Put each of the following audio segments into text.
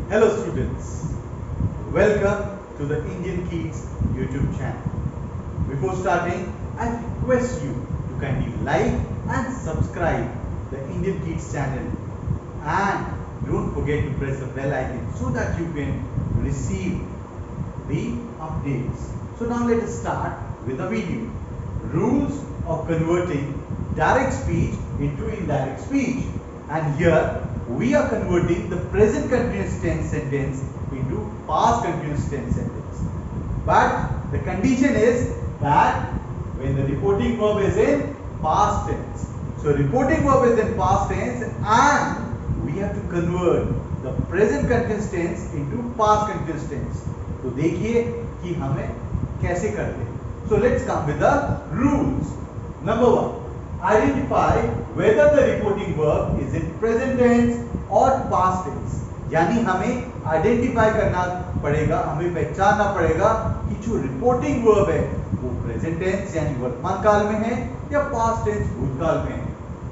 Hello students, welcome to the Indian Kids YouTube channel. Before starting, I request you to kindly like and subscribe the Indian Kids channel and don't forget to press the bell icon so that you can receive the updates. So now let us start with the video. Rules of converting direct speech into indirect speech. And here we are converting the present continuous tense sentence into past continuous tense sentence. But the condition is that when the reporting verb is in past tense. So reporting verb is in past tense and we have to convert the present continuous tense into past continuous tense. तो देखिए कि हमें कैसे करते हैं. So let's come with the rules. Number 1. Identify whether the reporting verb is in present tense or past tense. यानी हमें identify करना पड़ेगा, हमें पहचानना पड़ेगा कि जो रिपोर्टिंग वर्ब है वो प्रेजेंट टेंस यानी वर्तमान काल में है या पास्ट टेंस भूतकाल में है.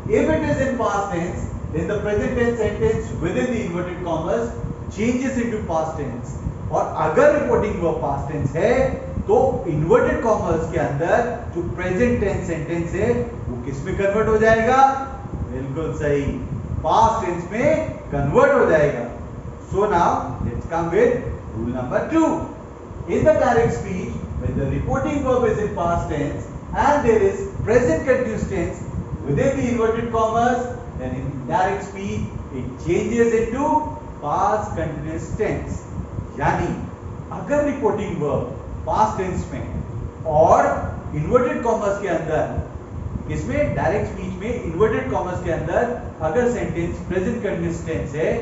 If it is in past tense, then the present tense sentence within the inverted commas changes into past tense. और अगर रिपोर्टिंग वर्ब पास्ट टेंस है तो इन्वर्टेड कॉमर्स के अंदर जो प्रेजेंट टेंस सेंटेंस है वो किस में कन्वर्ट हो जाएगा? बिल्कुल सही, पास्ट टेंस में कन्वर्ट हो जाएगा. So now let's come with rule number 2. In the direct speech when the reporting verb is in past tense and there is present continuous tense within the inverted commas, then in direct speech it changes into past continuous tense. यानी अगर reporting verb past tense में और inverted commas के अंदर, इसमें direct speech में inverted commas के अंदर अगर सेंटेंस प्रेजेंट कंटीन्यूअस टेंस है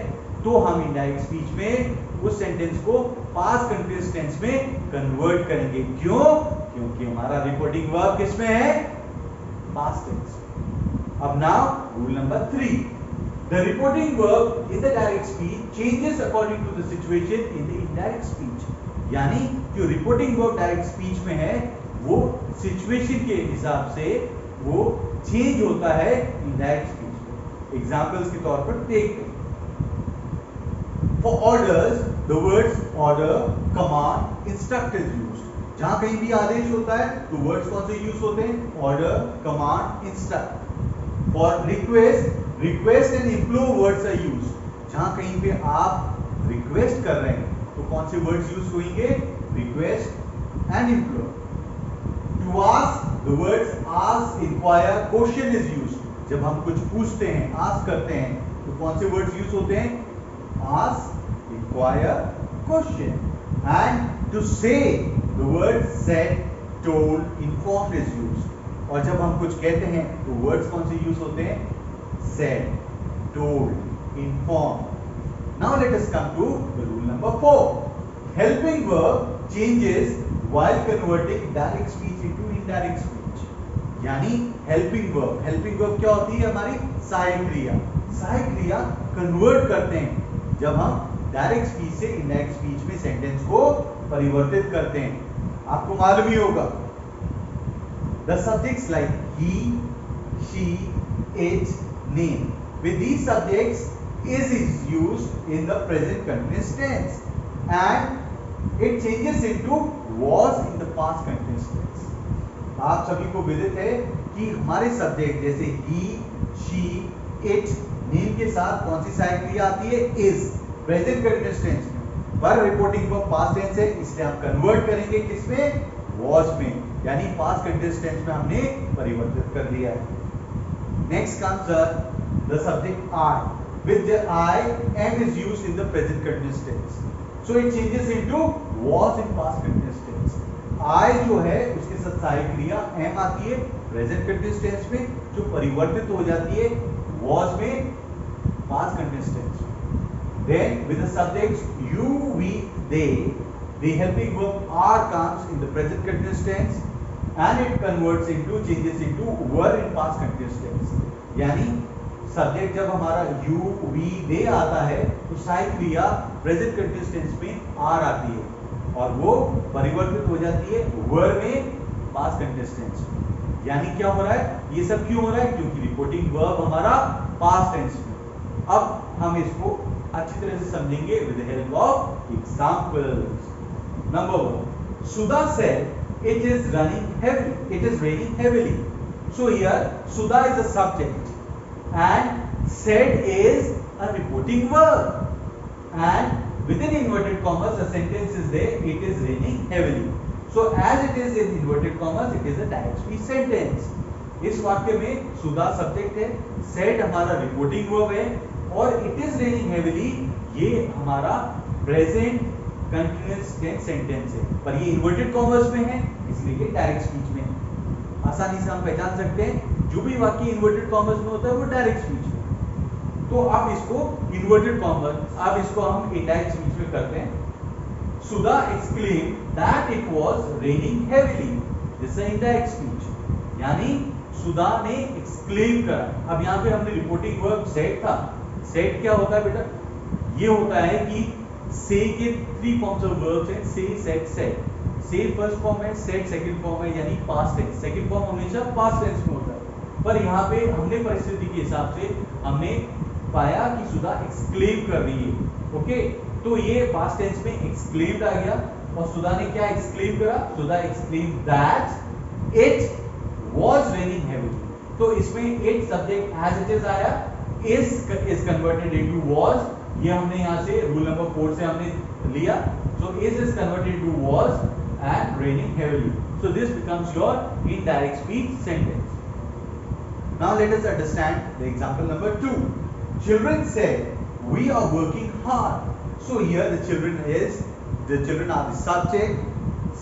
तो हम इनडायरेक्ट स्पीच में उस सेंटेंस को पास्ट कंटीन्यूअस टेंस में कन्वर्ट करेंगे. क्यों? क्योंकि हमारा रिपोर्टिंग वर्ब किसमें है? Past tense. अब now rule number 3. The reporting verb in the direct speech changes according to the situation in the indirect speech. यानी जो रिपोर्टिंग वर्ब डायरेक्ट स्पीच में है वो सिचुएशन के हिसाब से वो चेंज होता है इनडायरेक्ट स्पीच में. एग्जांपल्स के तौर पर देखते हैं. For orders, the words order, command, instruct is used. जहां कहीं भी आदेश होता है तो वर्ड्स कौन से यूज होते हैं? Order, command, instruct. For request, request and implore words are used. जहां कहीं पे आप रिक्वेस्ट कर रहे हैं तो कौन से वर्ड्स यूज होंगे? Request and implore. To ask, the words ask, inquire, question is used. जब हम कुछ पूछते हैं, ask करते हैं तो कौन से वर्ड्स यूज होते हैं? Ask, inquire, question. And to say, the words said, told, informed is used. और जब हम कुछ कहते हैं तो वर्ड्स कौन से यूज होते हैं? Said, told, informed. Now let us come to the rule number 4. Helping verb changes while converting direct speech into indirect speech. यानी helping verb क्या होती है? हमारी सहायक क्रिया. सहायक क्रिया कन्वर्ट करते हैं जब हम डायरेक्ट स्पीच से इनडायरेक्ट स्पीच में सेंटेंस को परिवर्तित करते हैं. आपको मालूम ही होगा the subjects like he, she, it, name. With these subjects, is used in the present continuous tense and it changes into was in the past continuous tense. आप सभी को विदित है कि हमारे सब्जेक्ट जैसे he, she, it, name के साथ कौन सी सहायक क्रिया आती है? is. प्रेजेंट कंटीन्यूअस टेंस में. पर रिपोर्टिंग वर्ब पास्ट टेंस है इसलिए आप कन्वर्ट करेंगे किसमें? was में. यानी पास्ट कंटीन्यूअस टेंस में हमने परिवर्तित कर दिया है. Next comes the subject I. With the I, am is used in the present continuous tense. So it changes into was in past continuous tense. I जो है उसके साथ सहायक क्रिया am आती है present continuous tense में जो परिवर्तित हो जाती है was में past continuous tense. Then with the subjects you, we, they, the helping verb are comes in the present continuous tense and it converts into changes into were in past continuous tense. यानी subject जब हमारा you, we, they आता है तो सहायक क्रिया present continuous tense में are आती है और वो परिवर्तित हो जाती है were में पास्ट कंटीन्यूअस टेंस में. यानी क्या हो रहा है? ये सब क्यों हो रहा है? क्योंकि रिपोर्टिंग वर्ब हमारा पास्ट टेंस में. अब हम इसको अच्छी तरह से समझेंगे with the help of examples. Number 1, Sudha said it is raining heavily. So here Sudha is a subject and said is a reporting verb, and within inverted commas the sentence is there, it is raining heavily. So as it is in inverted commas, it is a direct speech sentence. इस वाक्य में सुधा subject है, said हमारा reporting verb है, और it is raining heavily ये हमारा present continuous tense sentence है, पर ये इन्वर्टेड कॉमर्स में है इसलिए ये डायरेक्ट स्पीच में है। आसानी से हम पहचान सकते हैं जो भी वाक्य इन्वर्टेड कॉमर्स में होता है वो डायरेक्ट स्पीच में। तो अब इसको इन्वर्टेड कॉमर्स, अब इसको हम इनडायरेक्ट स्पीच में करते हैं। Sudha exclaimed that it was raining heavily. This is indirect speech. यानी सुधा ने एक्सक्लेम करा। अब यहाँ पे हमने रिपोर्टिंग वर्ब सेड था। सेड क्या होता है बेटा? ये होता है कि से के 3 फॉर्म्स ऑफ वर्ब्स हैं, से, सेड, सेड। से फर्स्ट फॉर्म है, सेड सेकंड फॉर्म है, यानी पास्ट टेंस। सेकंड फॉर्म हमेशा पास्ट टेंस में होता है, पर यहाँ पे हमने परिस्थिति के हिसाब से हमने पाया कि सुधा एक्सक्लेम कर रही है। ओके, तो ये पास्ट टेंस में एक्सक्लेम्ड आ गया, और सुधा ने क्या एक्सक्लेम करा? Sudha exclaim that it was raining heavily। तो इसमें it subject as it is आया, is converted into was, ये हमने यहाँ से रूल नंबर 4 से हमने लिया। So is converted into was and raining heavily। So this becomes your indirect speech sentence। Now let us understand the example number 2। Children said we are working hard। So here the children are the subject,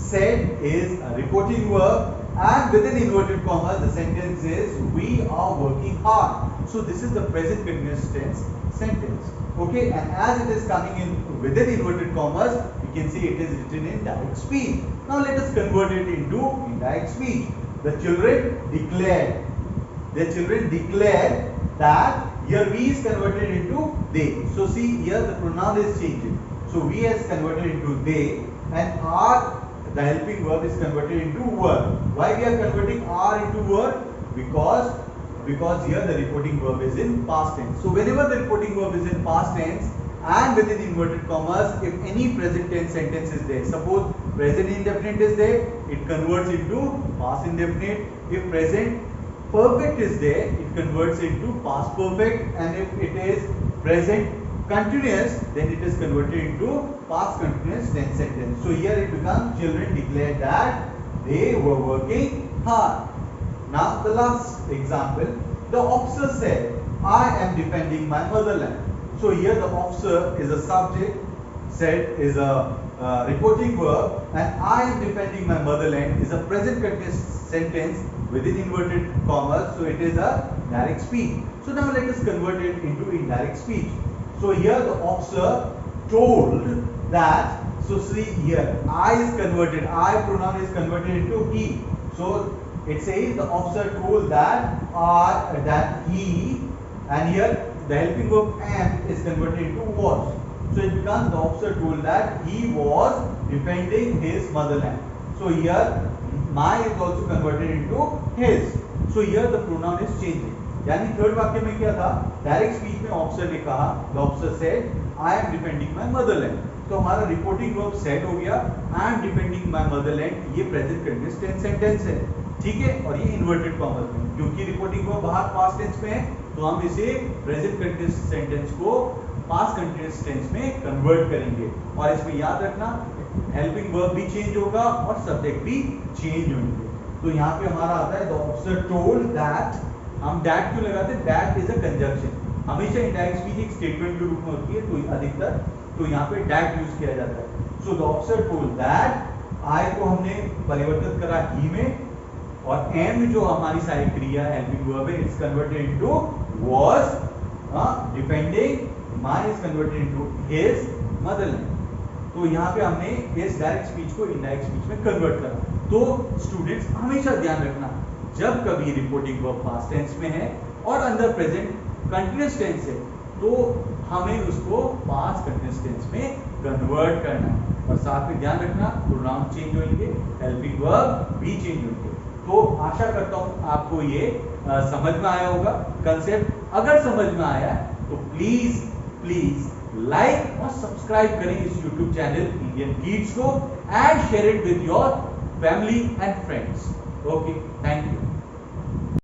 said is a reporting verb, and within inverted commas the sentence is we are working hard। So this is the present continuous tense sentence। Okay, and as it is coming in within inverted commas, we can see it is written in direct speech। Now let us convert it into indirect speech। The children declared that here we is converted into they। So see here the pronoun is changing, so we is converted into they, and are the helping verb is converted into were। Why we are converting are into were? Because here the reporting verb is in past tense। So whenever the reporting verb is in past tense and within inverted commas, if any present tense sentence is there, suppose present indefinite is there, it converts into past indefinite। If present perfect is there, it converts into past perfect, and if it is present continuous, then it is converted into past continuous tense sentence। So here it becomes children declared that they were working hard। Now the last example, the officer said I am defending my motherland। So here the officer is a subject, said is a reporting verb, and I am defending my motherland is a present continuous sentence within inverted commas, so it is a direct speech। So now let us convert it into indirect speech। So here the officer told that, so see here I is converted, I pronoun is converted into he, so it says the officer told that he, and here the helping verb am is converted into was, so it becomes the officer told that he was defending his motherland। So here my is also converted into his, so here the pronoun is changing। यानी third वाक्य में क्या था? Direct speech में officer ने कहा, the officer said I am defending my Motherland. तो हमारा रिपोर्टिंग वर्ब सेड हो गया, I am defending my Motherland ये प्रेजेंट कंटीन्यूअस टेंस सेंटेंस है, ठीक है, और ये इन्वर्टेड कॉमर्स में, क्योंकि रिपोर्टिंग वर्ब बाहर पास्ट टेंस में है, तो हम इसे प्रेजेंट कंटीन्यूअस सेंटेंस को पास्ट कंटीन्यूअस टेंस में कन्वर्ट करेंगे। और इसमें याद रखना हेल्पिंग वर्ब भी चेंज होगा और सब्जेक्ट भी चेंज होंगे। तो यहाँ पे हमारा आता है द ऑफिसर टोल्ड दैट। हम दैट क्यों लगाते हैं? दैट इज अ कंजंक्शन, हमेशा इनडायरेक्ट स्पीच एक स्टेटमेंट के रूप में होती है, तो अधिकतर तो यहाँ पे दैट यूज किया जाता है। So the officer told that, I को हमने परिवर्तित करा ही में, और एम जो हमारी साइड क्रिया हेल्पिंग वर्ब है, it's converted into was defending, my is converted into his Motherland. तो यहाँ पे हमने इस डायरेक्ट स्पीच को इनडायरेक्ट स्पीच में कन्वर्ट करा। तो स्टूडेंट्स हमेशा ध्यान रखना, जब कभी रिपोर्टिंग वर्ब पास्ट टेंस में है और अंदर प्रेजेंट कंटीन्यूअस टेंस है, तो हमें उसको पास्ट कंटीन्यूअस टेंस में कन्वर्ट करना है। और साथ में ध्यान रखना प्रोनाउन चेंज होंगे, हेल्पिंग वर्ब भी चेंज होंगे। तो आशा करता हूँ आपको ये समझ में आया होगा कंसेप्ट। अगर समझ में आया तो प्लीज लाइक और सब्सक्राइब करें इस यूट्यूब चैनल इंडियन किड्स को and share it with your family and friends. Okay, thank you.